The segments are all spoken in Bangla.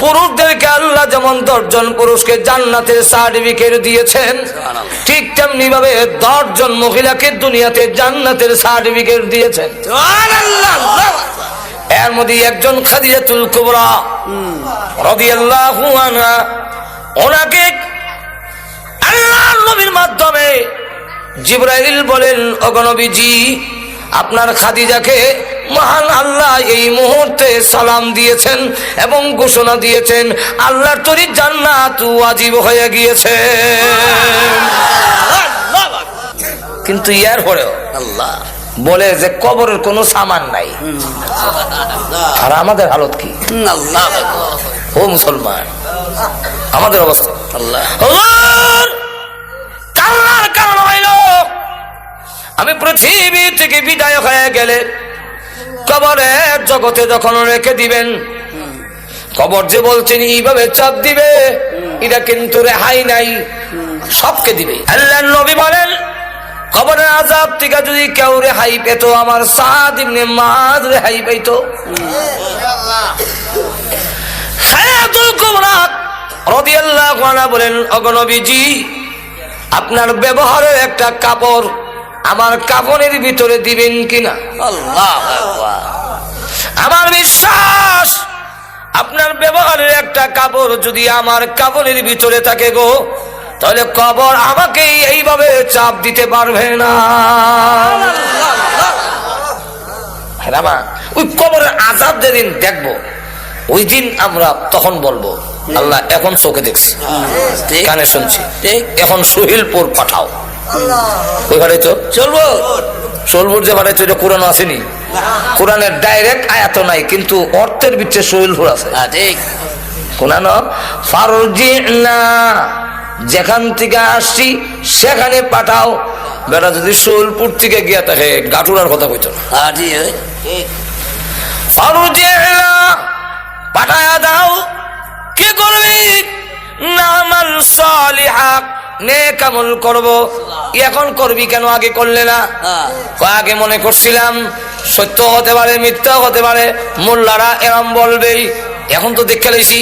পুরুষদেরকে আল্লাহ যেমন 10 জন পুরুষকে জান্নাতের সার্টিফিকেট দিয়েছেন, ঠিক তেমনি ভাবে 10 জন মহিলাকে দুনিয়াতে জান্নাতের সার্টিফিকেট দিয়েছেন। এর মধ্যে একজন খাদিজাতুল কুবরা রাদিয়াল্লাহু আনহা, ওনাকে আল্লাহর নবীর মাধ্যমে জিবরাইল বলেন, ওগো নবীজি, আপনার খাদিজাকে মহান আল্লাহ এই মুহূর্তে সালাম দিয়েছেন এবং ঘোষণা দিয়েছেন আল্লাহর তৈরি জান্নাত ওয়াজিব হয়ে গিয়েছে। কিন্তু এর পরেও আল্লাহ বলে যে কবরের কোনো সামান নাই। আর আমাদের হালত কি? ও মুসলমান, আমাদের অবস্থা আল্লাহ আল্লাহর কারণ হইল আমি পৃথিবী থেকে বিদায় হয়ে গেলে কবরের জগতে যখন রেখে দিবেন, কবর যে বলছেন এইভাবে চাপ দিবে, এটা কিন্তু রেহাই নাই, সবকে দিবে। আল্লাহর নবী বলেন কবরের আযাব থেকে যদি কেউ রেহাই পেত, আমার সাদ ইবনে মুআয রেহাই পেত। খাদিজাতুল কুবরা রাদিয়াল্লাহু আনহা বলেন, ওগো নবীজি, আপনার ব্যবহারের একটা কাপড় আমার কাফনের ভিতরে দিবেন কিনা? আল্লাহু আকবার। আমার বিশ্বাস আপনার ব্যবহারের একটা কাপড় যদি আমার কাফনের ভিতরে থাকে গো, তাহলে কবর আমাকে এইভাবে চাপ দিতে পারবে না। ওই কবরের আযাব যেদিন দেখবো, ওই দিন আমরা তখন বলবো আল্লাহ এখন চোখে দেখছি, কানে শুনছি, এখন সুহিলপুর পাঠাও। ওই ভাড়াইতো চলবো, চলবো যে ভাড়াইতো, এটা কোরআন আসেনি, কোরআনের ডাইরেক্ট আয়াত নাই, কিন্তু অর্থের ভিতরে সুহিলপুর আছে। কোরআন ফারজিনা, যেখান থেকে আসছি সেখানে পাঠাও। বেটা যদি সুহিলপুর থেকে গিয়া থাকে গাটুরার কথা কইতো না, ফারজিনা পাঠায়া দাও। কি করবি? নামাল সালিহা, নেক আমল করব। এখন করবি কেন, আগে করলে না? আগে মনে করছিলাম সত্য হতে পারে, মিথ্যা হতে পারে, মোল্লারা এরম বলবেই, এখন তো দেখে লাইছি।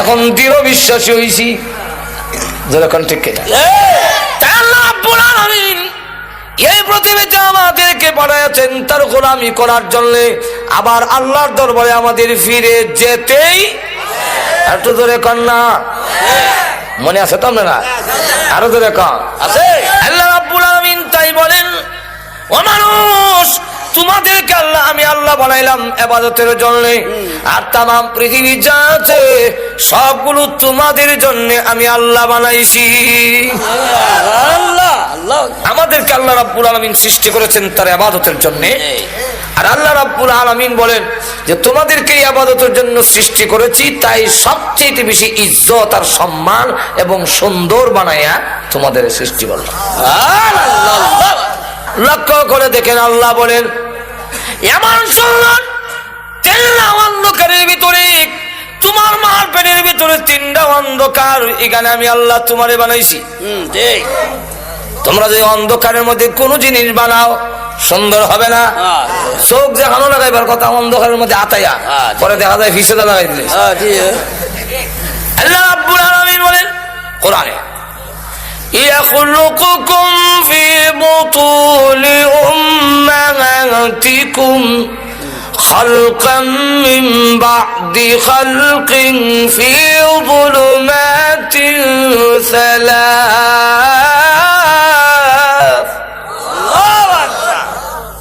এখন দৃঢ় বিশ্বাসী হইছি, যখন ঠিক কিনা। এই পৃথিবীতে আমাদেরকে পাঠাচ্ছেন তার গোলামি করার জন্য, আবার আল্লাহর দরবারে আমাদের ফিরে যেতেই। একটু ধরে কন্যা মনে আছে তো আপনারা? আরো ধরে কন আছে। আল্লাহ রাব্বুল আলামিন তাই বলেন, ও মানুষ, তোমাদেরকে আল্লাহ আমি আল্লাহ বানাইলাম ইবাদতের জন্য, আর তামাম পৃথিবী যা আছে সবগুলো তোমাদের জন্য আমি আল্লাহ বানাইছি। আল্লাহ আল্লাহ আমাদেরকে আল্লাহ রাব্বুল আলামিন সৃষ্টি করেছেন তার ইবাদতের জন্য। আর আল্লাহ রাব্বুল আলামিন বলেন যে তোমাদেরকে ইবাদতের জন্য সৃষ্টি করেছি, তাই সবচেয়ে বেশি ইজ্জত আর সম্মান এবং সুন্দর বানায়া তোমাদের সৃষ্টি করলাম। লক্ষ্য করে দেখেন, আল্লাহ বলেন এমন সুন্দর 3টা অন্ধকারের ভিতরে, তোমার মার পেটের ভিতরে 3টা অন্ধকার, এখানে আমি আল্লাহ তোমারে বানাইছি। ঠিক, তোমরা যদি অন্ধকারের মধ্যে কোন জিনিস বানাও সুন্দর হবে না। চোখ দেখানো লাগাইবার কথা অন্ধকারের মধ্যে আতাইয়া, পরে দেখা যায় ফিসেদা লাগাই দিলে। আল্লাহ রাব্বুল আলামিন বলেন কোরআনে, يخلقكم في بطون أمهاتكم خلقا من بعد خلق في ظلمات 3।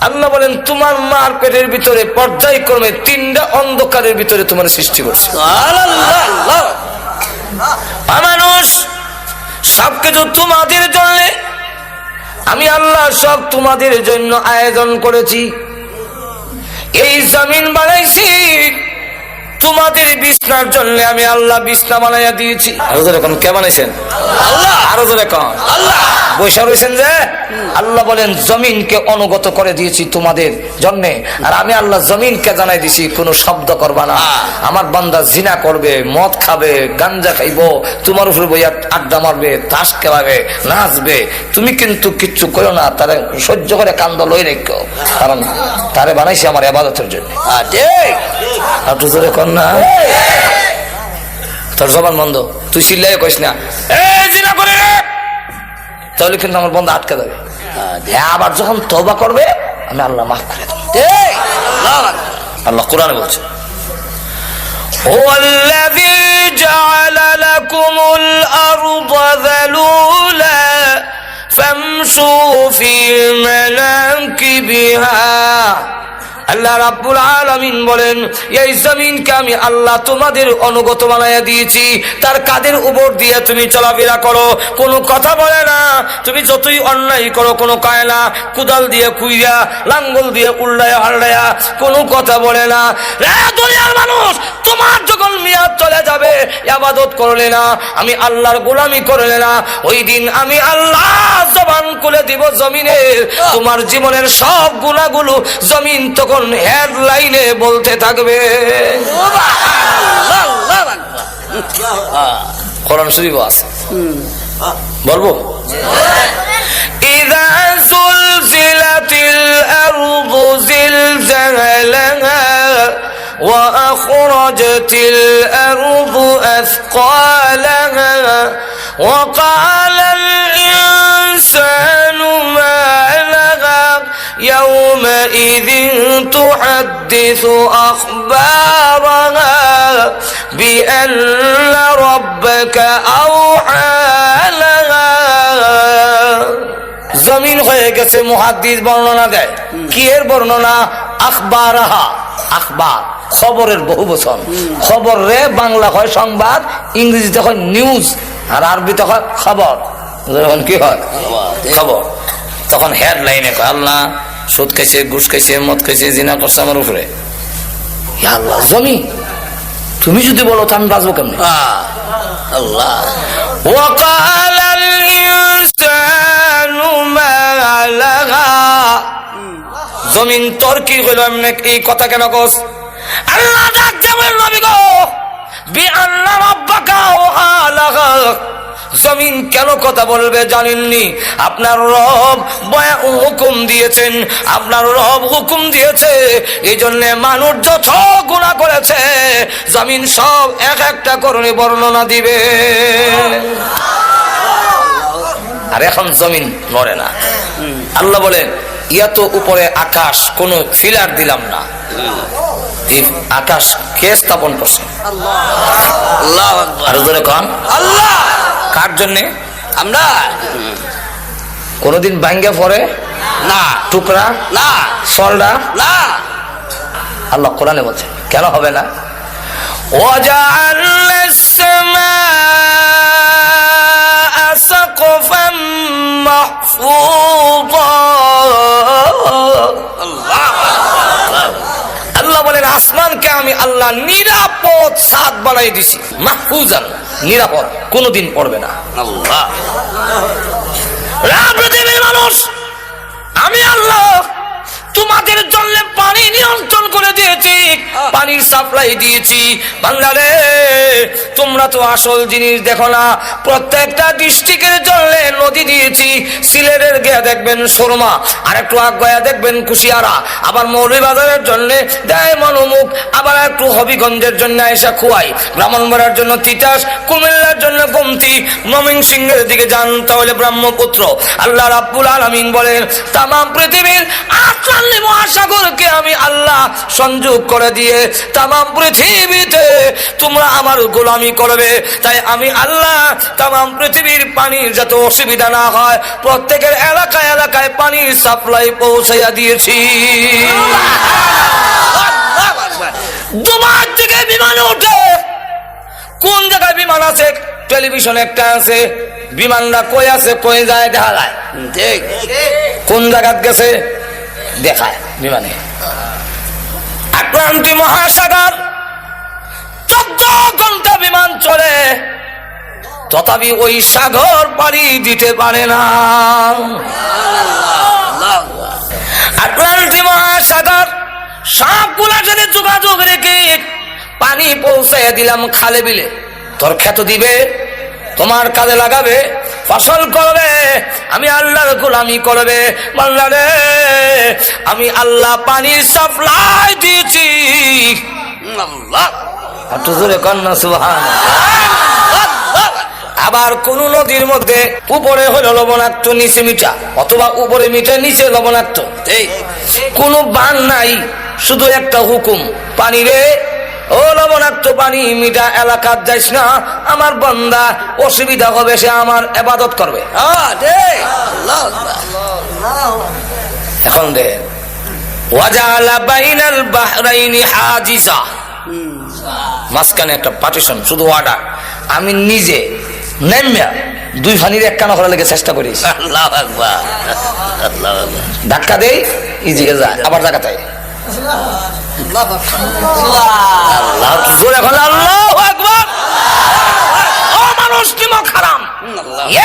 আল্লাহ বলেন তোমার মার পেটের ভিতরে পর্যায়ক্রমে 3টা অন্ধকারের ভিতরে তোমার সৃষ্টি করছে। মানুষ সবকিছু তোমাদের জন্য, আমি আল্লাহ সব তোমাদের জন্য আয়োজন করেছি। এই জমিন বানাইছি, তোমাদের বিছনার জন্য আমি আল্লাহ বিছনা বানাইয়া দিয়েছি। আরো জোরে কোন কে বানাইছেন? আল্লাহ। আরো জোরে কোন আল্লাহ। বৈশা রয়েছেন যে আল্লাহ বলেন জমিনকে অনুগত করে দিয়েছি তোমাদের জন্য, আর আমি আল্লাহ জমিনকে জানাই দিছি কোনো শব্দ করবা না। আমার বান্দা জিনা করবে, মদ খাবে, গাঞ্জা খাইবো, তোমার উপরে বইয়া আড্ডা মারবে, তাস খেলাবে, নাচবে, তুমি কিন্তু কিচ্ছু করো না, তারে সহ্য করে কান্দ লই রেখো, কারণ তারে বানাইছি আমার ইবাদতের জন্য। না তোর জবান বন্ধ, তুই চিল্লাই কইস না জিনা করে, তাহলে কিন্তু আমার বন্ধ আটকে যাবে। আবার যখন তওবা করবে আমি আল্লাহ মাফ করে দেব। আল্লাহ কোরআনে বলছে هو الذي جعل لكم الأرض ذلولا فامشوا في مناكبها। আল্লাহ রাব্বুল আলামিন বলেন এই জমিনকে আমি আল্লাহ তোমাদের অনুগত বানাইয়া দিয়েছি, তার কাদের উপর দিয়ে তুমি চলাফেরা করো, কোনো কথা বলে না। তুমি যতই অন্যায় করো কোনো কায় না, কুদাল দিয়ে কুইয়া, লাঙ্গল দিয়ে উল্লায়া হাল্লায়া, কোনো কথা বলে না। রে দুনিয়ার মানুষ, তোমার যখন মেয়াদ চলে যাবে, ইবাদত করলে না, আমি আল্লাহর গোলামি করলে না, ওই দিন আমি আল্লাহ জবান খুলে দিব জমিনের, তোমার জীবনের সব গুনাহগুলো জমিন তখন হেডলাইনে বলতে থাকবে। কোরআন শরীফ আছে, বলবো ইযা সুলসিলাতিল আরদু জিলজালাহা ওয়া আখরাজাতিল আরদু আথকালাহা ওয়া ক্বালাল ইনসানু মা লাহা يومئذ تحدث أخبارها بأن ربك أوحى لها। জমিন হয়ে গেছে, মুহাদ্দিস বর্ণনা দেয় কি এর বর্ণনা? আখবারাহা, আখবার খবরের বহু বচন। খবর রে বাংলা হয় সংবাদ, ইংরেজিতে হয় নিউজ, আর আরবিতে হয় খবর। কি হয়? খবর। তখন হেডলাইনে কয় আল্লাহ সুদ খাইছে, ঘুষ খাইছে, মদ খাইছে, জিনা করছে আমার উপরে। আল্লাহ জমি তুমি যদি বলো তো আমি বাঁচবো কেমন? আল্লাহ জমিন তোর কি হইল, এই কথা কেন কস? আল্লাহ ডাক দেবেন নবী গো, বিআন্না রাব্বাকা ওয়ালাহা। জমিন কেন কথা বলবে জানেননি? আপনার রব হুকুম দিয়েছেন, আপনার রব হুকুম দিয়েছে, এই জন্য মানুষ যত গুনাহ করেছে জমিন সব এক একটা করে বর্ণনা দিবে। আর এখন জমিন নড়ে না। আল্লাহ বলেন ইয়া তো উপরে আকাশ, কোন ফিলার দিলাম না, এই আকাশ কে স্থাপন করছে? আল্লাহ। আরো জোরে কোন আল্লাহ। কার জন্যে? আমরা। কোনদিন ভাঙ্গে পড়ে না, টুকরা না, সলডা না। আল্লাহ কোরআনে বলছে কেন হবে না? ওয়াজআলনাস সামাআ সাকফাম মাহফুযা। আল্লাহ বলেন আসমানকে আমি আল্লাহ নিরাপদ ছাদ বানাই দিছি, মাহফুজান নিরাপদ, কোনদিন পড়বে না। আল্লাহ পৃথিবীর মানুষ, আমি আল্লাহ তোমাদের জন্য পানি নিয়ন্ত্রণ করে দিয়েছি, পানির সাপ্লাই দিয়েছি। বাংলারে তোমরা তো আসল জিনিস দেখো না, প্রত্যেকটা ডিস্ট্রিক্টের জন্য নদী দিয়েছি। সিলেটের গিয়ে দেখবেন সুরমা, আর একটু আগে দেখবেন কুশিয়ারা, আবার মৌলভীবাজারের জন্য দেয় মনোমুখ, আবার একটু হবিগঞ্জের জন্য এসে খুয়াই, ব্রাহ্মণবাড়িয়ার জন্য তিতাস, কুমিল্লার জন্য গোমতি, ময়মনসিংহের দিকে যান তাহলে ব্রহ্মপুত্র। আল্লাহ রাব্বুল আলামিন বলেন তামাম পৃথিবীর মহাসাগরকে আমি আল্লাহ সংযোগ করে দিয়ে তামাম পৃথিবীতে তোমরা আমার গোলামি করবে। তাই আমি আল্লাহ তামাম পৃথিবীর পানির যাতে অসুবিধা না হয় প্রত্যেকের এলাকায় এলাকায় পানির সাপ্লাই পৌঁছাইয়া দিয়েছি। দুবার থেকে বিমান ওঠে, কোন জায়গায় বিমান আছে? টেলিভিশন একটা আছে, বিমানটা কই আছে, কই যায় দেখা যায়, ঠিক কোন জায়গায় গেছে দেখায় বিমানে। আটলান্টিক মহাসাগর 14 ঘন্টা বিমান চলে, তথাপি ওই সাগর পাড়ি দিতে পারে না। আটলান্টিক মহাসাগর সবগুলা যদি যোগাযোগ রেখে পানি পৌঁছে দিলাম খালে বিলে, তোর ক্ষেত দিবে, তোমার কাজে লাগাবে, ফসল করবে, আমি আল্লাহর গোলামি করবে। বললা রে, আমি আল্লাহ পানির সাপ্লাই দিয়েছি। একটু জোরে কন্যা সুবহানাল্লাহ। আবার কোন নদীর মধ্যে উপরে হলো লবণাক্ত, নিচে মিঠা, অথবা উপরে মিঠা নিচে লবণাক্ত, কোন বান নাই, শুধু একটা হুকুম, পানি রে, ও লবণাক্ত পানি, মিঠা এলাকার যাইস না, আমার বান্দা অসুবিধা হবে, সে আমার ইবাদত করবে। এখন দে ওয়াজালা বাইনাল বাহরাইনি হাজিজা, মাঝখানে একটা পার্টিশন, শুধু ওয়াটার। আমি নিজে নেমে দুই ফানির এক কানা করার লেগে চেষ্টা করি, আল্লাহু আকবার, আল্লাহু আকবার, ধাক্কা দেই, ইজিকে যায়, আবার ধাক্কা দেয়,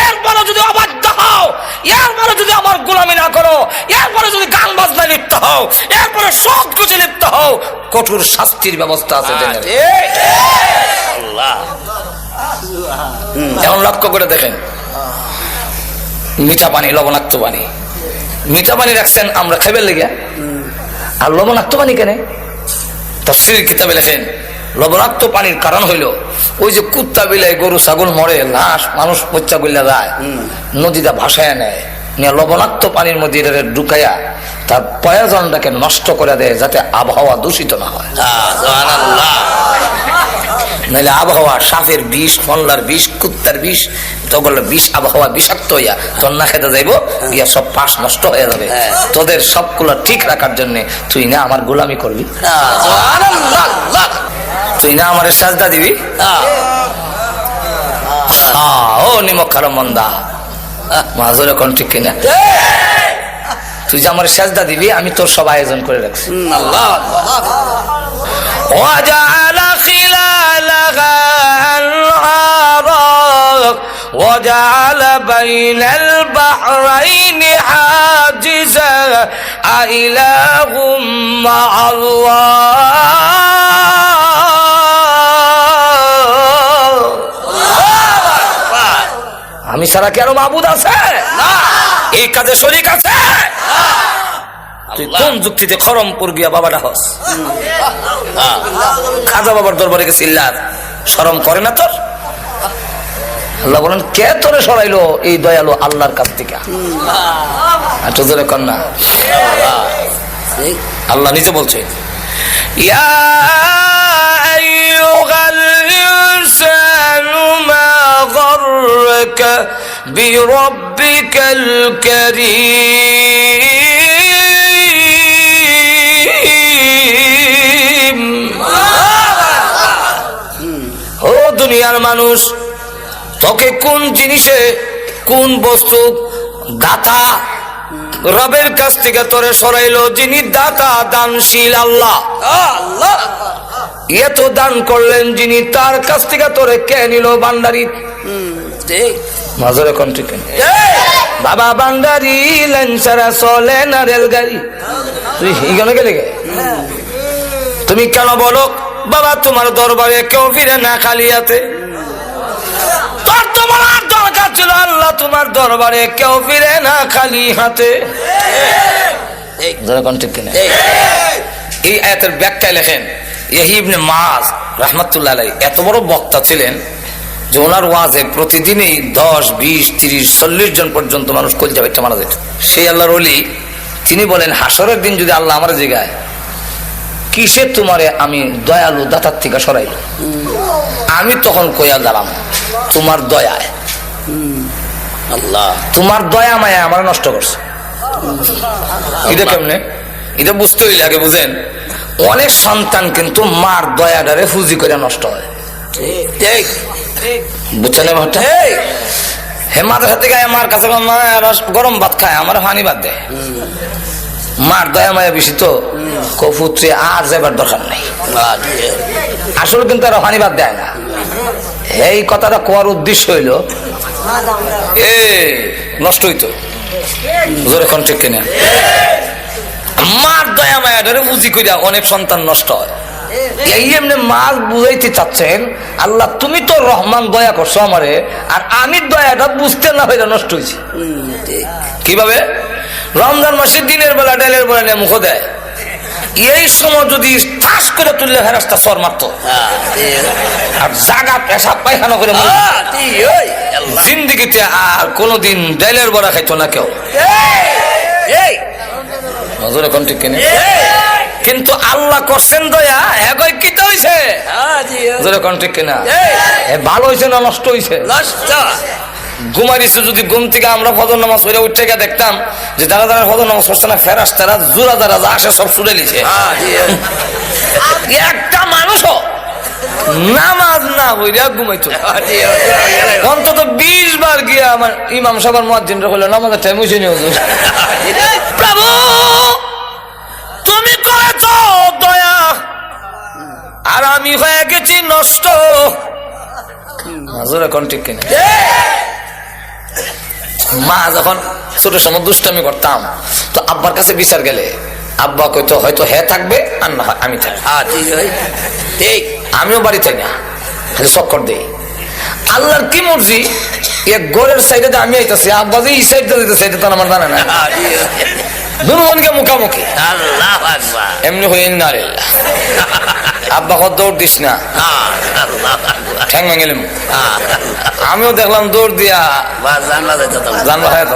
এরপরে যদি অবাধ্য হও, এরপরে যদি আমার গোলামি না করো, এরপরে যদি গান বাজনা লিপ্ত হও, এরপরে সব কিছু লিপ্ত হও, কঠোর শাস্তির ব্যবস্থা আছে। এখন লক্ষ্য করে দেখেন, মিঠা পানি, লবণাক্ত পানি, মিঠা পানি রাখছেন আমরা খাইবার লেগে, আর লবণাক্ত পানি কেন? তাফসীর কিতাবে লেখেন, লবণাক্ত পানির কারণ হইল ওই যে কুত্তা বিলাই গরু ছাগল মরে, লাশ মানুষ পচা গুল্লা যায়, নদীটা ভাসায় নেয়, নিয়ে লবণাক্ত পানির মধ্যে ঢুকাইয়া তার প্রয়োজনটাকে নষ্ট করে দেয়, যাতে আবহাওয়া দূষিত না হয়। নাহলে আবহাওয়া সাপের বিষ, ফলনার বিষ, কুত্তার বিষ, তখন বিষ, আবহাওয়া বিষাক্ত হইয়া তোর না খেতে যাইব, গিয়া সব পাশ নষ্ট হয়ে যাবে। তোদের সবগুলো ঠিক রাখার জন্য তুই না আমার গোলামি করবি, তুই না আমার সাজদা দিবি। ও নিমক খারো মন্দা মাজরে কোন ঠিক কিনা, তুই যে আমার সাজদা দিবি, আমি তোর সব আয়োজন করে রাখছি। وجعل بين البحرين حاجزا أإله مع الله। আমি ছাড়া কি আরো মাবুদ আছে? এই কাজে শরীক আছে? তুই কোন যুক্তিতে খরমপুর গিয়া বাবাটা হস, খাজা বাবার দরবারে গেছিলাম, শরম করে না তোর? আল্লাহ বলেন, কে তোরে সরাইলো এই দয়ালু আল্লাহর কাছ থেকে? কন্যা আল্লাহ নিজে বলছে, ইয়া আইয়ুহাল ইনসানু মা গাররাকা বিরাব্বিকাল কারীম। ও দুনিয়ার মানুষ, তোকে কোন জিনিসে, কোন বস্তু দাতা রবের কাছ থেকে তোরে সরাইলো? যিনি দাতা, দানশীল আল্লাহ। এত দান করলেন যিনি, তার কাছ থেকে তোরে কে নিল? বান্দারি। মাজরে কোন ঠিক বাবা, বান্দারি লেন্সারা চলে না রেলগাড়ি। তুই এইখানে গেলে গে? তুমি কেন বলো বাবা, তোমার দরবারে কেউ ফিরে না খালি হাতে? তোমার দরকার ছিল আল্লাহ, তোমার দরবারে কেউ ফিরে না খালি হাতে। এই আয়াতের ব্যাখ্যায় লেখেন ইয়াহইয়া ইবনে মাআজ রাহমাতুল্লাহ আলাইহি এত বড় বক্তা ছিলেন যে ওনার ওয়াজে প্রতিদিনই 10, 20, 30, 40 জন পর্যন্ত মানুষ কলজা বাইতে মারা যেত। সেই আল্লাহর ওলি তিনি বলেন, হাসরের দিন যদি আল্লাহ আমার জিগায়, কিসে তোমারে আমি দয়ালু দাতার থেকে সরাইল, আমি তখন কইয়া দাঁড়াম, তোমার দয়ায়। আল্লাহ তোমার দয়া মায়া আমার নষ্ট করছে। এটা কেমনে? এটা বুঝতে হইলে আগে বুঝেন, অনেক সন্তান কিন্তু মার দয়াটারে ফুজি করে নষ্ট হয়। বুঝছেন? হে মাদ্রাসা থেকে মার কাছে গরম ভাত খায়, আমার পানি ভাত দেয়। মার দয়া মায়া বেশি তো কপুত্রে আর যাবার দরকার নেই। আসলে কিন্তু আর হানিবাদ দেয় না। এই কথাটা কোয়ার উদ্দেশ্য হইল এ নষ্ট হইতো জোরে কোন ঠিক কিনা। মার দয়া মায়া ধরে বুঝি কইরা অনেক সন্তান নষ্ট হয়। এই এমনি মাল বুঝাইতে চাচ্ছেন আল্লাহ তুমি তো রহমান দয়া করছো আমারে, আর আমি দয়াটা বুঝতে না হইলে নষ্ট হয়েছি। কিভাবে? রমজান মাসে দিনের বেলা ডালের বেলা নিয়ে মুখ দেয়, এই সময় যদি ঠাস করে তুললে ফেরাস্তা সর মারতো, আর জাগা পেশাব পায়খানা করে জিন্দিগিতে আর কোনদিন ডালের বড়া খাইতো না কেউ। নজরে কোন ঠিক কিনা। কিন্তু আল্লাহ করছেন দয়া, একই কি তো হইছে জোরে কোন ঠিক কিনা। ভালো হইছে না নষ্ট হইছে? ঘুমারিছে যদি ঘুম থেকে আমরা ফজর নামাজ পড়ে উঠে গিয়ে দেখতাম যে যারা যারা ফজর নামাজ পড়ছে না ফেরেশতারা জোড়া যারা যা আসে সব ছুড়ে লিছে। একটা মানুষও নামাজ না হইয়া ঘুমাইতো অন্তত 20 বার গিয়া আমার ইমাম সাহেবের মুয়াজ্জিনরা কইলো নামাজের টাইম হইছে নি হুজুর। প্রভু তুমি করেছো দয়া, আর আমি হয়ে গেছি নষ্ট। নজরে কোন ঠিক কিনা। মা যখন ছোট সময় দুষ্টামি করতাম তো আব্বার কাছে বিচার গেলে আব্বা কইতো হয়তো হে থাকবে আর না আমি থাকবো। আমিও বাড়ি থাকি না, খালি চক্কর দেই। আল্লাহর কি মর্জি, এক গোলের সাইডে আমি আইতাছি, আব্বা যে এই সাইডে দিতেছে এটা তো আমার জানা না। দুজনকে মুখামুখি এমনি হয়ে না রে আব্বা কত দৌড় দিস না ঠ্যাং ভাঙিলাম। আমিও দেখলাম দৌড় দিয়া জানলা হয়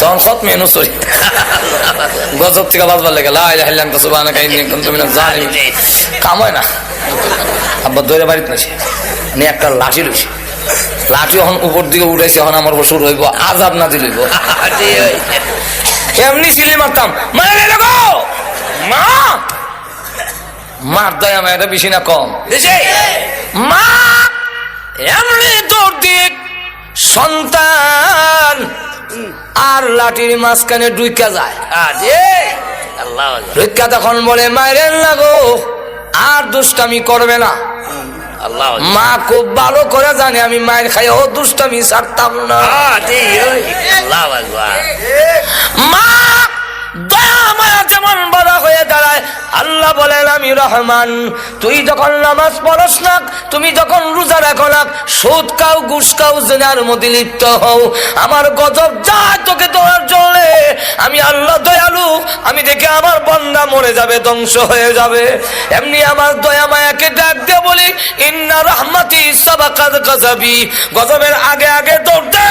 তখন সৎ মেনু সরি গজব থেকে বাজবার লেগে লাইলাম তো সুবহানাকা কাহিনী তুমি না জানি কাম হয় না। আব্বা দৌড়ে বাড়িতে নাছে নিয়ে একটা লাঠি লইছে, লাঠি এখন উপর দিকে উঠাইছে, এখন আমার শুরু হইব আজাব না দিলইব। এমনি সিলি মারতাম মারে লাগো মা, মার দয়া মায়েরা বেশি না কম মা। এমনি দৌড় দিয়ে সন্তান আর লাঠির মাঝখানে ডুইকা যায়। ডুইকা তখন বলে মায়ের লাগো আর দুষ্টামি করবে না। মা খুব ভালো করে জানে আমি মায়ের খাই ও দুষ্টামি ছাড়তাম না। মা দয়া মায়া যেমন বড় হয়ে দাঁড়ায়, আল্লাহ বলেন আমি রহমান। তুই যখন নামাজ পড়স না, তুমি যখন রোজা রাখো না, সুদ খাও ঘুষ খাও জেনার মধ্যে লিপ্ত হও, আমার গজব যায় তোকে দেওয়ার জন্য। আমি আল্লাহ দয়ালু, আমি দেখে আমার বান্দা মরে যাবে, ধ্বংস হয়ে যাবে। এমনি আমার দয়া মায়াকে ডাক দিয়ে বলি ইন্না রাহমাতি সাবাকাত গাযাবি, গজবের আগে আগে দৌড়তে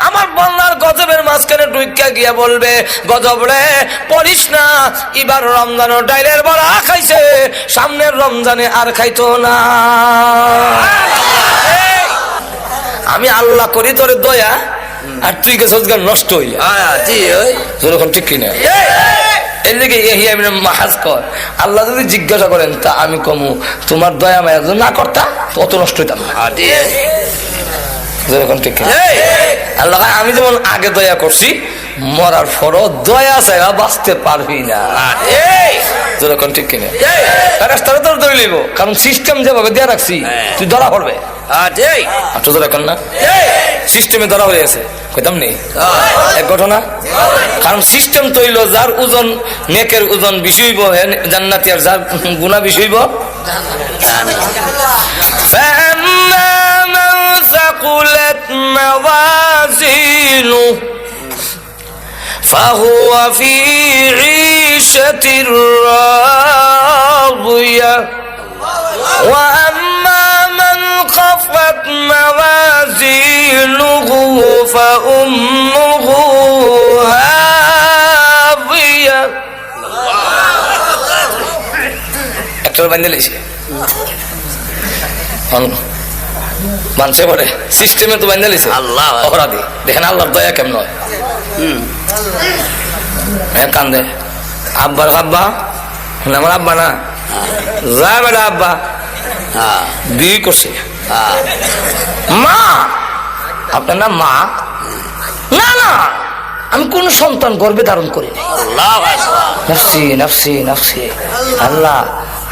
আমার বান্দার গজবের মাঝখানে ঢুইকা গিয়া বলবে গজব রে পড়িস না, এবার রমজানের ডাইলের বড়া খাইছে, সামনের রমজানে আর খাইতো না। আমি আল্লাহ করি তোর দয়া, আর তুই গেছিস নষ্ট হইয়া যখন ঠিক কিনা। এর দিকে মাহাজ কর আল্লাহ যদি জিজ্ঞাসা করেন তা আমি কমু তোমার দয়া মায়া না করতা অত নষ্ট হইতাম না। ঠিক কিনা। আল্লাহ আমি যেমন আগে দয়া করছি মরার পরও দয়া চাইবা বাঁচতে পারবি না। যেরকম ঠিক কিনা। রাস্তাটা তোর ধরে লইব, কারণ সিস্টেম যেভাবে দেয়া রাখছি তুই ধরা পড়বে। যেরকম না সিস্টেমে ধরা হয়ে আছে কইতাম নেই এক ঘটনা, কারণ সিস্টেম তৈল যার ওজন নেকের ওজন বেশি হইব জান্নাতি, আর যার গুনাহ বেশি হইব ثقلت موازينه فهو في عيشة راضية وأما من خفت موازينه فأمه هاوية একটা বান্ধে লেছে মানছে পরে সিস্টেমে তো বান্ধা লিছে আল্লাহ অপরাধী। দেখেন আল্লাহর দয়া কেমন হয়। কান্দে আব্বার আব্বা আমার আব্বা না যা বেটা আব্বা বিয়ে করছে মা, আপনার নাম মা? না না আমি কোন সন্তান গর্ভে ধারণ করি নাই। নাফসি নাফসি নাফসি, আল্লাহ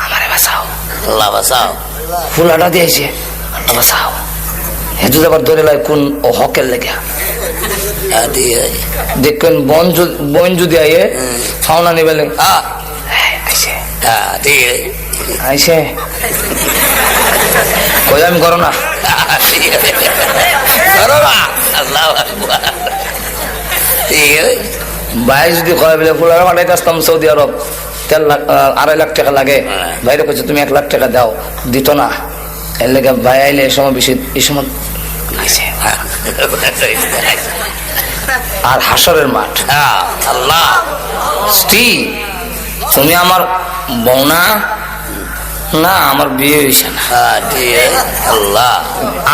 আমারে বাঁচাও, আল্লাহ বাঁচাও। ফুলাটা দিয়েছে, আল্লাহ বাঁচাও। হেতু আবার ধরে লাই কোন ও হকের লেগে দেখবেন বন যদি আইয়ে ফাওনা নিবে আইসে কই আমি করো না ভাই যদি কয় বলে ফুলার পাঠাইতে আসতাম সৌদি আরব 3.5 লাখ টাকা লাগে, ভাইরে কইছে তুমি 1 লাখ টাকা দাও, দিত না। এর লেগে ভাই আইলে এই সময় বেশি, এই সময় আর হাসরের মাঠ। আল্লাহ স্ত্রী তুমি আমার বউ না, না আমার বিয়ে হয়েছে না, আল্লাহ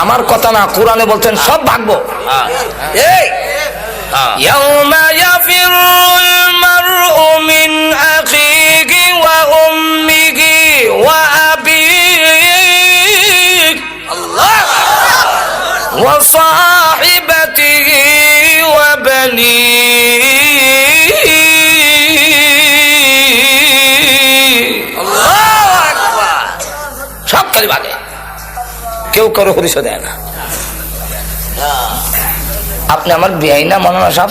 আমার কথা না, কোরআনে বলছেন সব ভাগবো। ইয়াউমা ইয়াফিরুল মারউ মিন আখিহি ওয়া উম্মিহি ওয়া আবিহি আল্লাহ ওয়া সাহিবাতিহি ওয়া বানিহি আল্লাহু আকবার। সব খালি ভাগে, কেউ কারো পরিচয় দেয় না। আপনি আমার বিয়াই না মনে না সাহেব,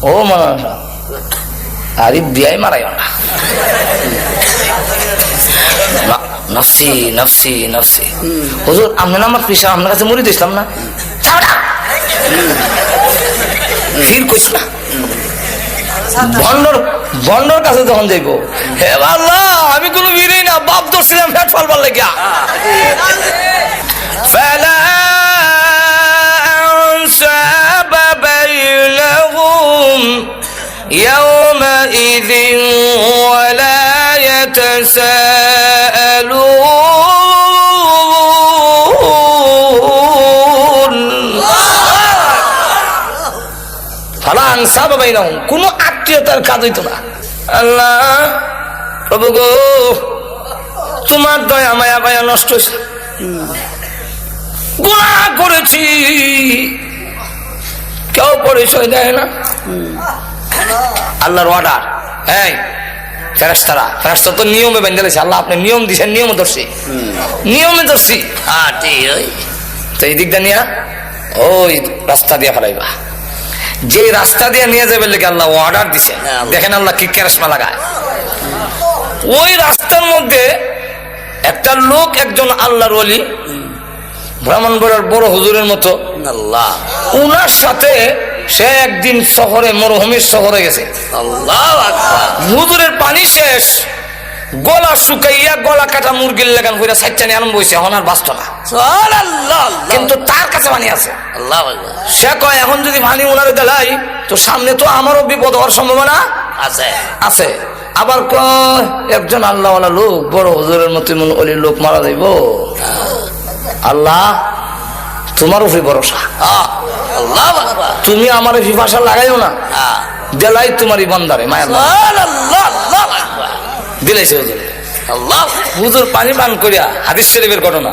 ও মনে না সাহেব, আরে বিয়াই মারাইও না। নফসি নফসি নফসি, হুজুর আপনি না আমার পিসা, আপনার কাছে মুড়ি দিছিলাম না, ফির কইস না। বন্ডর কাছে যখন যাইব, হে আল্লাহ আমি কোনো বিড়ি না, বাপ ধরছিলাম ফ্যাট ফলবার লেগিয়া। يومئذ ولا يتساءلون ফালাং সাবাবাইনাহুম, কোন আত্মীয়তার কাজ হইতো না। আল্লাহ প্রভু গো তোমার দয়া মায়া মায়া নষ্ট হয়েছে, গুনাহ করেছি, কেউ পরিচয় দেয় না। আল্লাহর অর্ডার, এই ফেরেশতারা তো নিয়মে বেঁধে দিয়েছে। আল্লাহ আপনি নিয়ম দিচ্ছেন, নিয়মে ধরছি, নিয়মে ধরছি। তো এই দিকটা নিয়ে ওই রাস্তা দিয়ে ফেলাইবা, যে রাস্তা দিয়ে নিয়ে যাবে লেগে আল্লাহ অর্ডার দিছে। দেখেন আল্লাহ কি ক্যারেশমা লাগায়। ওই রাস্তার মধ্যে একটা লোক, একজন আল্লাহর ওলি, ব্রাহ্মণবাড়িয়ার বড় হুজুরের মতো, আল্লাহ উনার সাথে সে একদিন শহরে, মরুভূমির শহরে গেছে। আল্লাহু আকবার। হুজুরের পানি শেষ, গলা শুকাইয়া গলা কাটা মুরগির লাগান কইরা সাইচানি আরম্ভ হইছে, এখন আর বাঁচত না। সুবহানাল্লাহ। কিন্তু তার কাছে পানি আছে। আল্লাহু আকবার। সে কয় এখন যদি পানি উনারে দেলাই তো সামনে তো আমারও বিপদ হওয়ার সম্ভাবনা আছে আছে। আবার কয় একজন আল্লাহওয়ালা লোক, বড় হুজুরের মতো ওলির লোক মারা যাইব, আল্লাহ তোমার উপরে ভরসা, তুমি আমার পিপাসা লাগাইও না, দেলাই তোমার বান্দারে মায়া দিলাইছে হুজুর। হুজুর পানি পান করিয়া, হাদিস শরীফের ঘটনা,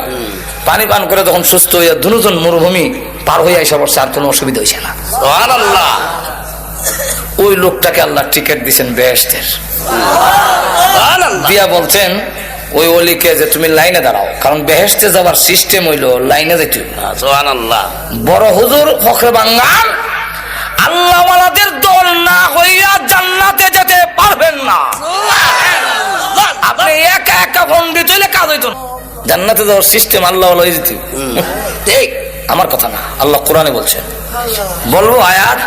পানি পান করে তখন সুস্থ হইয়া দুজন মরুভূমি পার হইয়া এসে পড়ছে, আর কোনো অসুবিধা হয়েছে না। সুবহানাল্লাহ। ওই লোকটাকে আল্লাহ টিকিট দিচ্ছেন বেহেশতের, দিয়া বলছেন ওই অলিকে যে তুমি লাইনে দাঁড়াও, কারণ বেহেশতে যাবার সিস্টেম হইলো লাইনে যাইতে। সুবহানাল্লাহ। বড় হুজুর ফখরে বাঙ্গাল, আল্লাহওয়ালাদের দল না হইয়া জান্নাতে যেতে পারবেন না। আপনি একা একা পণ্ডিত হইলে কাজ হইতো না, জান্নাতে যাওয়ার সিস্টেম আল্লাহওয়ালা হয়ে যেত। ঠিক আমার কথা না, আল্লাহ কোরআনে বলছেন। বলবো আয়াত,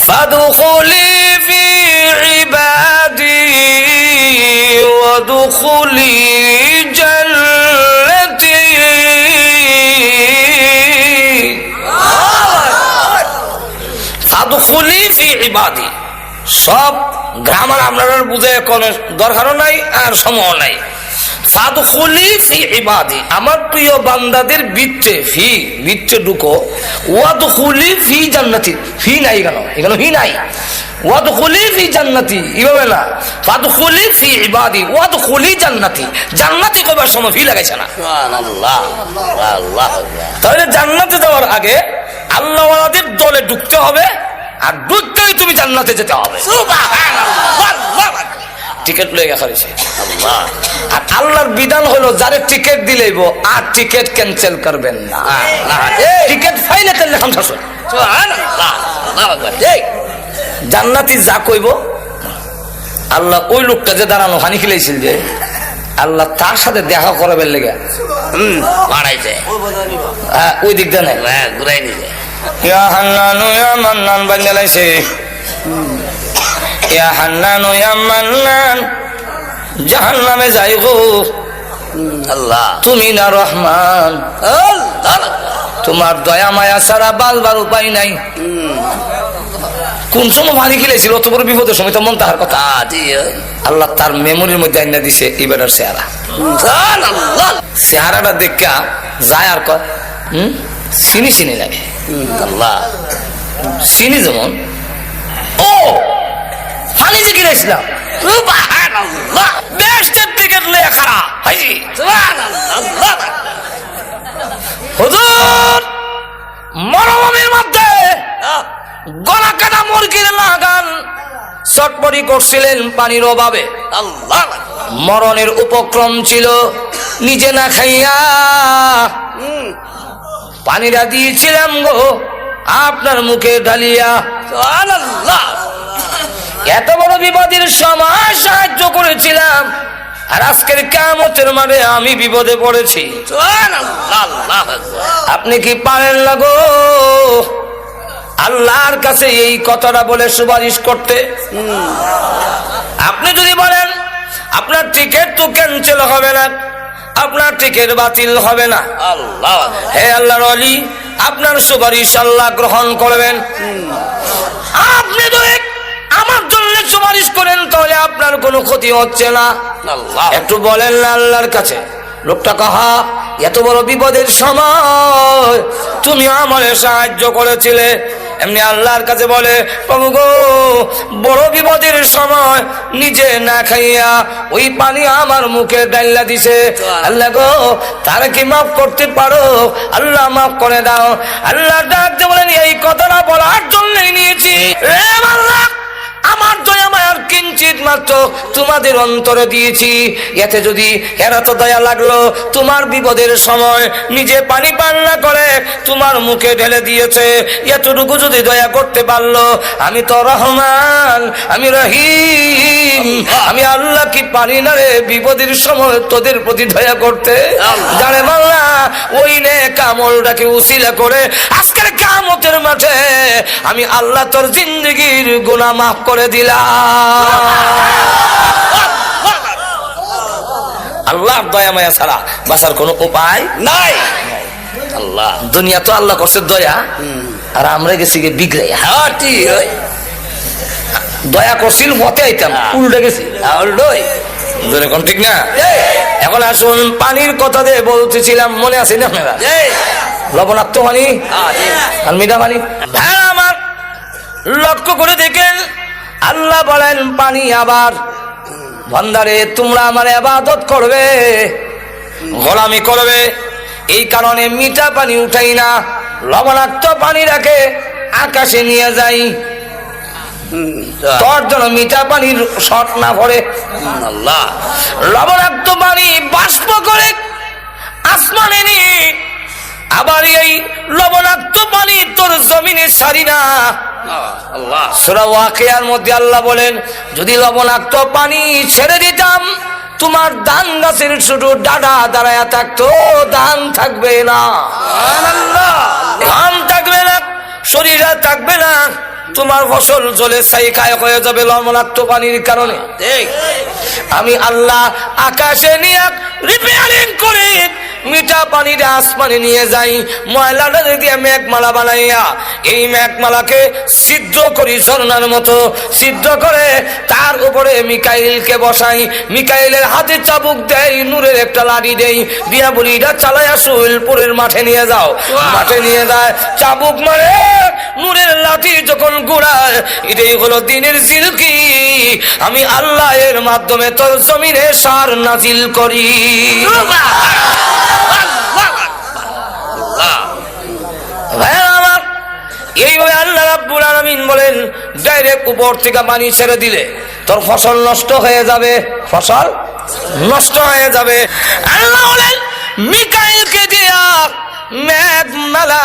ফাদখুলি ফি ইবাদি ওয়াদখুলি জান্নাতি। ফাদখুলি ফি ইবাদি, সব গ্রামার আপনারা বুঝে কোনো দরকারও নাই আর সময় নাই। ফাদখুলি ফি ইবাদি, আমার প্রিয় বান্দাদের ভিতরে, ফি ভিতরে ঢুকো, ওয়াদখুলি ফি জান্নাতি, ফি নাই কেন এখানে, ফি নাই, ওয়াদখুলি ফি জান্নাতি, এভাবে না, ফাদখুলি ফি ইবাদি ওয়াদখুলি জান্নাতি। জান্নাতি কবার সময় ফি লাগাইছে না। সুবহানাল্লাহ। তাহলে জান্নাতে যাওয়ার আগে আল্লাহওয়ালাদের দলে ঢুকতে হবে, আর ঢুকতেই তুমি জান্নাতে যেতে হবে। টিকিট লয়ে গেছে আল্লাহ। আর আল্লাহর বিধান হলো যারে টিকিট দিলেইব আর টিকিট ক্যান্সেল করবেন না। টিকিট ফাইলে তেলে খামসা জান্নাতি যা কইব আল্লাহ ওই লোকটা যে দাঁড়ানো হানি খেলেছিল যে আল্লাহ তার সাথে দেখা করাবেন লেগে বাড়াইছে ওই দিক দিয়ে নাই ঘুরাই নিয়ে ইয়া হান্নানু ইয়া মান্নান বানাইছে ইয়া হান্নানু ইয়া মান্নান জাহান্নামে যাই গো আল্লাহ তুমি না রহমান, তোমার দয়া মায়া ছাড়া বালবার উপায় নাই। কোন সময় ভারী খেলেছিল অত বড় বিপদের সময় তো মন তাহার কথা আল্লাহ তার মেমোরির মধ্যে আইনা দিছে এবারের চেহারা। চেহারাটা দেখা যায় আর কয় চিনি চিনি লাগে আল্লাহ চিনি যেমন ও ফানি যে কিনেছিলাম বেস্টের টিকিট লয়ে খারাপ হুজুর মরুভূমির মধ্যে গলা কাটা মুরগির লাগান চটপটি করছিলেন পানির অভাবে। মরণের উপক্রম ছিল, নিজে না খাইয়া পানিটা দিয়েছিলাম গো আপনার মুখে ঢালিয়া। এত বড় বিপদের সময় সাহায্য করেছিলাম, আর আজকের কিয়ামতের মাঠে আমি বিপদে পড়েছি। আপনি কি পারেন না গো আল্লাহর কাছে এই কথাটা বলে সুপারিশ করতে? আপনি যদি বলেন আপনার টিকিট তো ক্যান্সেল হবে না, আপনার টিকিট বাতিল হবে না, হে আল্লাহর ওলি আপনার সুপারিশ আল্লাহ গ্রহণ করবেন। আপনি যদি আমার জন্য সুপারিশ করেন তাহলে আপনার কোনো ক্ষতি হচ্ছে না। একটু বলেন না আল্লাহর কাছে। লোকটা কাহা এত বড় বিপদের সময় তুমি আমারে সাহায্য করেছিলে। এমনি আল্লাহর কাছে বলে প্রভু গো বড় বিপদের সময় নিজে না খাইয়া ওই পানি আমার মুখে ডাইলা দিছে, আল্লাহ গো তার কি মাফ করতে পারো? আল্লাহ মাফ করে দাও। আল্লাহ ডাকতে বলেন এই কথাটা বলার জন্যই নিয়েছি রে আল্লাহ, আমার দয়া মায়ার কিঞ্চিত মাত্র তোমাদের অন্তরে দিয়েছি, এতে যদি এরা তো দয়া লাগলো তোমার বিপদের সময় নিজে পানি পান না করে তোমার মুখে ঢেলে দিয়েছে, এতটুকু যদি দয়া করতে পারলো, আমি তো রহমান, আমি রহিম, আমি আল্লাহ কি পারি না রে বিপদের সময় তোদের প্রতি দয়া করতে? জানে বাংলা ওই নেক আমলটাকে উসিলা করে আজকের কিয়ামতের মাঠে আমি আল্লাহ তোর জিন্দেগির গুনাহ মাফ করে দিলাম। আল্লাহ দয়া মায়া ছাড়া বাঁচার কোনো উপায় নাই। আল্লাহ দুনিয়া তো আল্লাহ করছে দয়া, আর আমরা গেছি গে বিগড়াইয়া। দয়া করছিল মতে আইতাম, উল্টে গেছি ঠিক না? এখন আসুন পানির কথা দিয়ে বলতেছিলাম, মনে আছে না আপনারা? লবণাক্ত পানি আর মিঠা পানি। হ্যাঁ আমার লক্ষ্য করে দেখেন আল্লাহ বলেন পানি আবার বান্দারে তোমরা আমার ইবাদত করবে, গোলামি করবে, এই কারণে মিঠা পানি উঠাই না, লবণাক্ত পানি রাখে আকাশে নিয়ে যাই, তোর জন্য মিঠা পানির শর্ট না পড়ে। আল্লাহ লবণাক্ত পানি বাষ্প করে আসমানে নিয়ে আবার এই লবণাক্ত পানি তোর জমিনে ছাড়ি না। সূরা ওয়াকিয়ার মধ্যে আল্লাহ বলেন যদি লবণাক্ত পানি ছেড়ে দিতাম তোমার ধান গাছের ছোট ডাডা দাঁড়ায়া থাকতো, ধান থাকবে না, ধান থাকবে না, শরীর থাকবে না, তোমার ফসল জলে ছাইখায় হয়ে যাবে লবণাক্ত পানির কারণে। আমি আল্লাহ আকাশে নিয়ে রিপেয়ারিং করে মিঠা পানিটা আসমানে নিয়ে যাই, ময়লাটা দিয়ে মেঘমালা বানাইয়া এই মেঘমালাকে সিদ্ধ করি, ঝর্ণার মতো সিদ্ধ করে তার উপরে মিকাইলকে বসাই, মিকাইলের হাতে চাবুক দেই, নূরের একটা লাঠি দেই, দিয়া বলি এটা চালাই সুইলপুরের মাঠে নিয়ে যাও। মাঠে নিয়ে যায়, চাবুক মারে, নূরের লাঠি যখন ঘুরায়, এটাই হলো দিনের জিলকি। আমি আল্লাহ এর মাধ্যমে তোর জমিনে সার নাজিল করি। এইভাবে আল্লাহ রাব্বুল আলামিন আলামিন বলেন ডাইরেক্ট উপর থেকে পানি ছেড়ে দিলে তোর ফসল নষ্ট হয়ে যাবে, ফসল নষ্ট হয়ে যাবে। আল্লাহ বলেন মিকাইলকে দিয়া মেঘমালা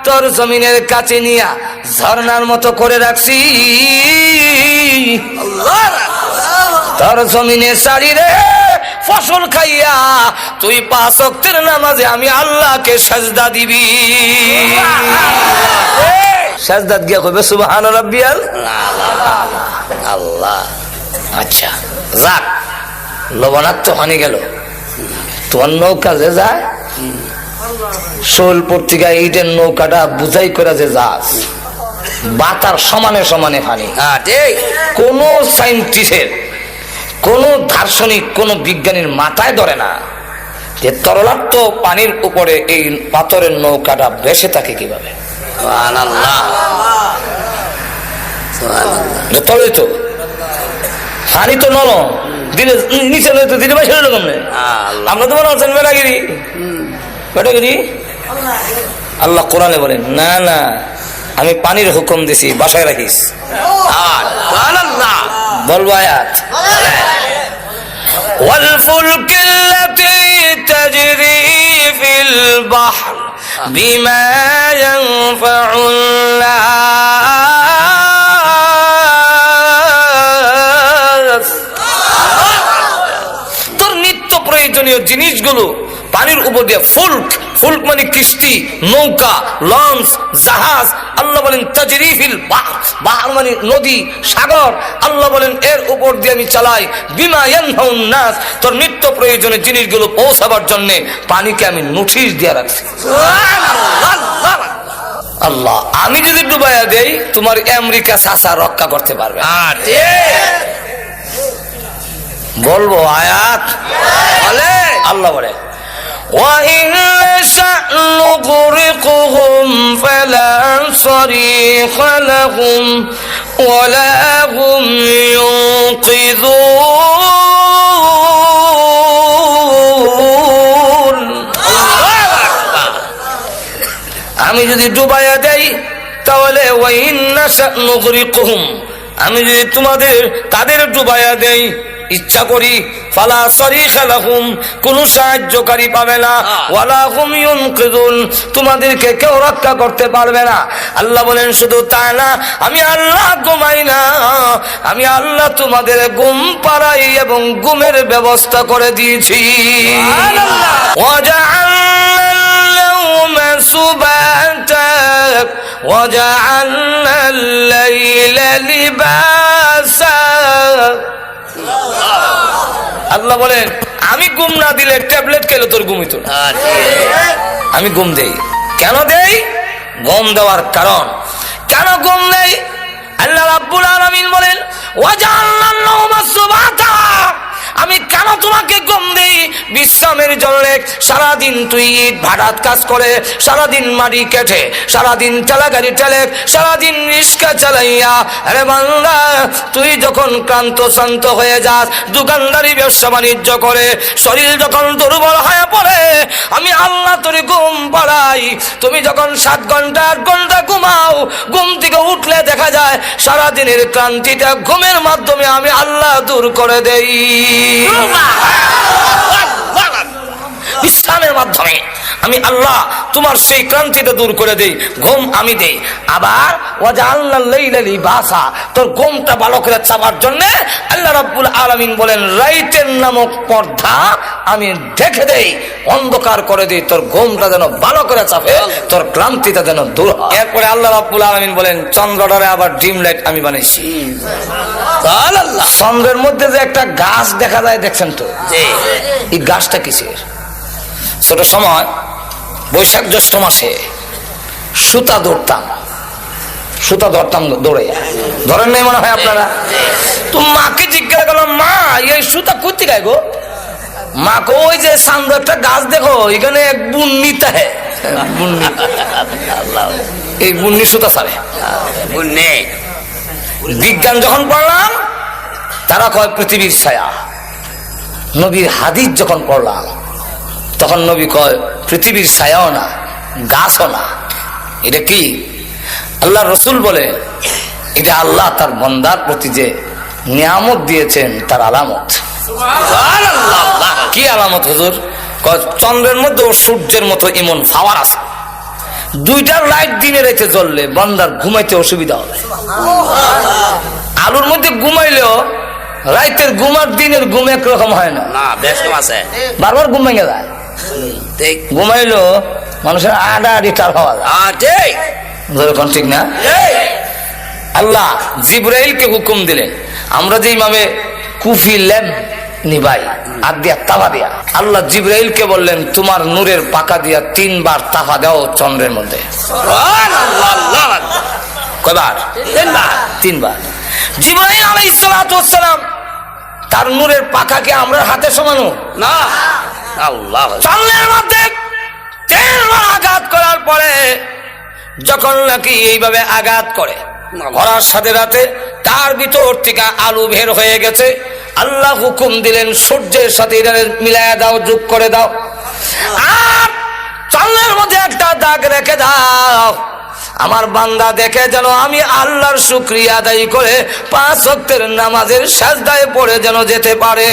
তোর জমিনের কাছে নিয়া ঝর্ণার মতো করে রাখছি, তোর জমিনের শাড়িরে ফসল খাইয়া তুই 5 ওয়াক্তের নামাজে আমি আল্লাহকে সাজদা দিবি। সাজদা গিয়া কইবে সুবহান রাব্বিয়াল আল্লাহ। আচ্ছা যাক, লবণাক্ত পানি গেল, তোমার নৌকা যে যায় শোলপুর থেকে ইটের নৌকাটা বুঝাই করে যে যাস বাতার সমানে সমানে পানি। কোন সাইন্টিস্টের, কোন দার্শনিক, কোন বিজ্ঞানীর মাথায় ধরে না যে তরলাক্ত পানির উপরে এই পাথরের নৌকাটা ভেসে থাকে কিভাবে। তবে তো পানি তো নরম, দিনে নিচে তো দিনে বাইশে এরকম নেই। আমরা তো মনে হচ্ছেন বেটাগিরি, বেটাগিরি। আল্লাহ কোরআনে বলেন না না, আমি পানির হুকুম দিছি, বাসায় রাখিস। বলবো আয়াত, والفلك التي تجري في البحر بما ينفع الناس। তোর নিত্য প্রয়োজনীয় জিনিসগুলো পানির উপর দিয়ে, ফুলক, ফুলক মানে কিস্তি, নৌকা, লঞ্চ, জাহাজ। আল্লাহ বলেন তাজরি ফিল বাহর, বাহর মানে নদী, সাগর। আল্লাহ বলেন এর উপর দিয়ে আমি চালাই, বিমা ইয়ানফাউন নাস, তোর নিত্য প্রয়োজনীয় জিনিসগুলো পৌঁছাবার জন্য পানিকে আমি নোটিশ দিয়ে রাখছি। আল্লাহ, আমি যদি ডুবাইয়া দেই তোমার আমেরিকা চাচা রক্ষা করতে পারবে। বলবো আয়াত, আল্লাহ বলে وَإِنْ نَشَأْ نُغْرِقْهُمْ فَلَا صَرِيخَ لَهُمْ وَلَا هُمْ يُنقِذُونَ। আমি যদি ডুবাইয়া দেই তাহলে وَإِنْ نَشَأْ نُغْرِقْهُمْ, আমি যদি তাদের ডুবাইয়া দেই ইচ্ছা করি, ফালা সরিখা লাহুম, কোন সাহায্যকারী পাবে না, ওয়ালা হুম ইউনকিযুন, তোমাদেরকে কেউ রক্ষা করতে পারবে না। আল্লাহ বলেন শুধু তাই না, আমি আল্লাহ ঘুমাই না, আমি আল্লাহ তোমাদের ঘুম পাড়াই এবং ঘুমের ব্যবস্থা করে দিয়েছি। ওয়াজআলনা সুবাতা ওয়াজআলনা আল-লাইলা লিবাসা। আল্লাহ বলেন আমি ঘুম না দিলে ট্যাবলেট খেলে তোর ঘুমিত না। আমি ঘুম দেই, কেন দেই? ঘুম দেওয়ার কারণ, কেন ঘুম দেই? আল্লাহ রাব্বুল আলামিন বলেন ওয়াজআলনা নাওমা সুবাতা, আমি কেন তোমাকে ঘুম দেই? বিশ্রামের জন্য। সারাদিন তুই ইট ভাড়াত কাজ করে, সারাদিন মাটি কেটে, সারাদিন চালাগাড়ি চালে, সারাদিন রিক্সা চালাইয়া, আরে বান্দা তুই যখন ক্লান্ত শান্ত হয়ে যাস, দোকানদারি ব্যবসা বাণিজ্য করে শরীর যখন দুর্বল হয়ে পড়ে, আমি আল্লাহ তোর ঘুম পাড়াই। তুমি যখন 7 ঘন্টা 8 ঘন্টা ঘুমাও, ঘুম থেকে উঠলে দেখা যায় সারাদিনের ক্লান্তিটা ঘুমের মাধ্যমে আমি আল্লাহ দূর করে দেই। বিশ্রামের মাধ্যমে আমি আল্লাহ তোমার সেই ক্লান্তিটা দূর করে দেই, ঘুম আমি দেই। আবার ওয়াজআলনাল লাইলা লিবাসা, তোর ঘুমটা ভালো করে চাপার জন্য আল্লাহ রাব্বুল আলামিন বলেন রাইতের নামক পর্দা আমি ঢেকে দেই, অন্ধকার করে দেই, তোর ঘুমটা যেন ভালো করে চাপে, তোর ক্লান্তিটা যেন দূর হয়। এরপরে আল্লাহ রাব্বুল আলামিন বলেন চন্দ্রটারে আবার ড্রিম লাইট আমি বানাইছি। চন্দ্রের মধ্যে যে একটা গাছ দেখা যায়, দেখছেন তো? এই গাছটা কিসের? ছোট সময় বৈশাখ জ্যৈষ্ঠ মাসে সুতা ধরতাম দৌড়ে, ধরেন নাই মনে হয় আপনারা? তো মাকে জিজ্ঞাসা করলাম, মা এই সুতা করতে গায় গো? মাকে ওই যে সামনে একটা গাছ দেখো, এখানে এক বুন্নি তাহে, এই বুন্নি সুতা ছাড়ে। বিজ্ঞান যখন পড়লাম তারা কয় পৃথিবীর ছায়া। নবীর হাদিস যখন পড়লাম তখন নবী কয় পৃথিবীর ছায়াও না, গাছও না। এটা কি? আল্লাহ রসুল বলে এটা আল্লাহ তার বান্দার প্রতি যে নিয়ামত দিয়েছেন তার আলামত। কি আলামত হুজুর? চন্দ্রের মধ্যে ও সূর্যের মতো এমন পাওয়ার আছে, দুইটার লাইট দিনে রেখে জ্বললে বান্দার ঘুমাইতে অসুবিধা হবে। আলুর মধ্যে ঘুমাইলেও রাইতের ঘুম আর দিনের ঘুম একরকম হয় না, বারবার ঘুম ভেঙে যায়। ঘুমাইলো মানুষের আড়াআড়ি টার হওয়া যায়, ঠিক না? আল্লাহ জিবরাইলকে হুকুম দিলেন, আমরা যেইভাবে কুফি ল্যাম্প নিবাই আর দিয়া তাবা দিয়া, আল্লাহ জিবরাইলকে বললেন তোমার নূরের পাকা দিয়া 3 বার তাবা দাও চন্দ্রের মধ্যে। কয়বার? 3 বার। জিবরাইল আলাইহিস সালাতু ওয়াস সালাম তার নূরের পাকাকে আমরা হাতে সমানো না, আল্লাহ চন্দ্রের মধ্যে 3 বার আঘাত করার পরে যখন নাকি এইভাবে আঘাত করে, করার সাথে সাথে তার ভিতর থেকে আলু বের হয়ে গেছে। আল্লাহ হুকুম দিলেন সূর্যের সাথে এটা মিলায়া দাও, যোগ করে দাও, আর চন্দ্রের মধ্যে একটা দাগ রেখে দাও। আমার বান্দা দেখে যেন আমি আল্লাহর শুকরিয়া আদায় করে 5 ওয়াক্তের নামাজের সাজদায় পড়ে যেন যেতে পারে।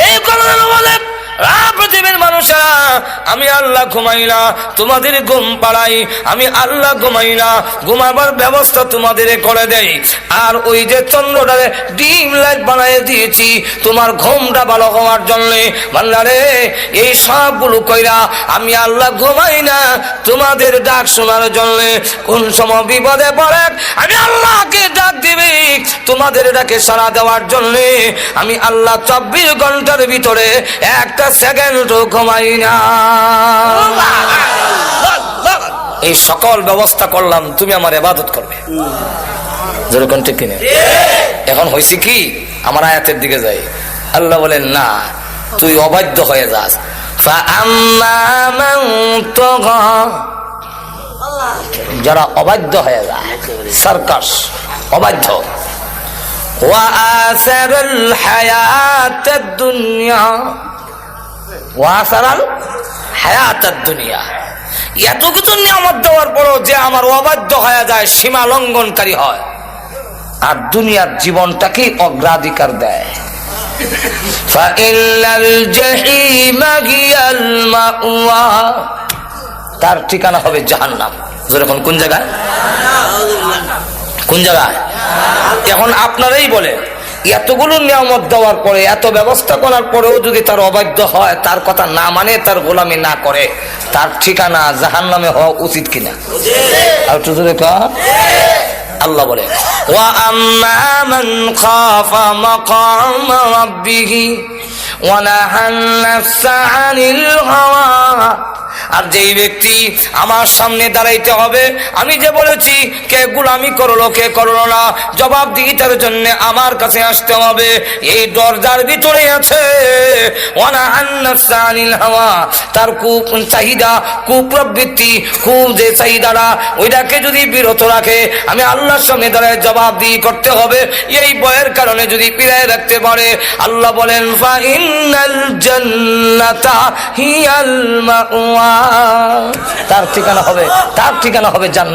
এই কারণে বলে পৃথিবীর মানুষেরা, আমি আল্লাহ ঘুমাই না, তোমাদের ঘুম পাড়াই। আমি আল্লাহ ঘুমাই না, ঘুমাবার ব্যবস্থা তোমাদের করে দেই। আর ওই যে চন্দ্রটারে ডিম লাইট বানাই দিয়েছি তোমার ঘুমটা ভালো হওয়ার জন্য। বান্দারে এই সবগুলো কইরা আমি আল্লাহ ঘুমাই না তোমাদের ডাক শোনার জন্য। কোন সময় বিপদে পড়ে আমি আল্লাহকে ডাক দিবি তোমাদের ডাকে সাড়া দেওয়ার জন্য। আমি আল্লাহ 24 ঘন্টার ভিতরে একটা সেকেন্ডও ঘুমাই না। এই সকল ব্যবস্থা করলাম, তুমি আমার ইবাদত করবে। যেরকম ঠিক কিনা? এখন হয়েছে কি, আমার আয়াতের দিকে যাই। আল্লাহ বলেন না, তুই অবাধ্য হয়ে যাস। যারা অবাধ্য হয়ে যায়, সার্কাস অবাধ্য, ওয়াসারাল হায়াতাদ দুনিয়া, ওয়াসারাল হায়াতাদ দুনিয়া, এত কিছু নিয়ামত দেওয়ার পরও যে আমার অবাধ্য হয়ে যায়, সীমা লঙ্ঘনকারী হয়, আর দুনিয়ার জীবনটাকে অগ্রাধিকার দেয়। ফাইনাল জাহিমা হিয়াল মাওয়া, তার ঠিকানা হবে জাহান্নাম। যখন কোন জায়গায়? কোন জায়গায়? এখন আপনারাই বলেন, এতগুলো নিয়ামত দেওয়ার পরে, এত ব্যবস্থা করার পরেও যদি তার অবাধ্য হয়, তার কথা না মানে, তার গোলামি না করে, তার ঠিকানা জাহান্নামে হওয়া উচিত কিনা? আর একটু জোরে কা। আল্লাহ বলে, ওয়া আম্মা মান খাফা মাকাম রাব্বিহি ওয়া নাহান নাফসা আনিল হাওয়া, আর যেই ব্যক্তি আমার সামনে দাঁড়াইতে হবে, আমি যে বলেছি কে গোলামি করলো কে করলো না, জবাবদিহিতার জন্য আমার কাছে আসতে হবে, এই দরজার ভিতরে আছে ওয়ানা আন্নাফসা আনিল হাওয়া, তার চাহিদা, কুপ্রবৃত্তি, খুব যে চাহিদাটা, ওইটাকে যদি বিরত রাখে, আমি আল্লাহর সামনে দাঁড়ায় জবাবদিহি করতে হবে। এই ভয়ের কারণে যদি পিরায় রাখতে পারে, আল্লাহ বলেন ফা ইন্নাল জান্নাতা হিয়াল মাওয়া, তার ঠিকানা হবে জান্নাত।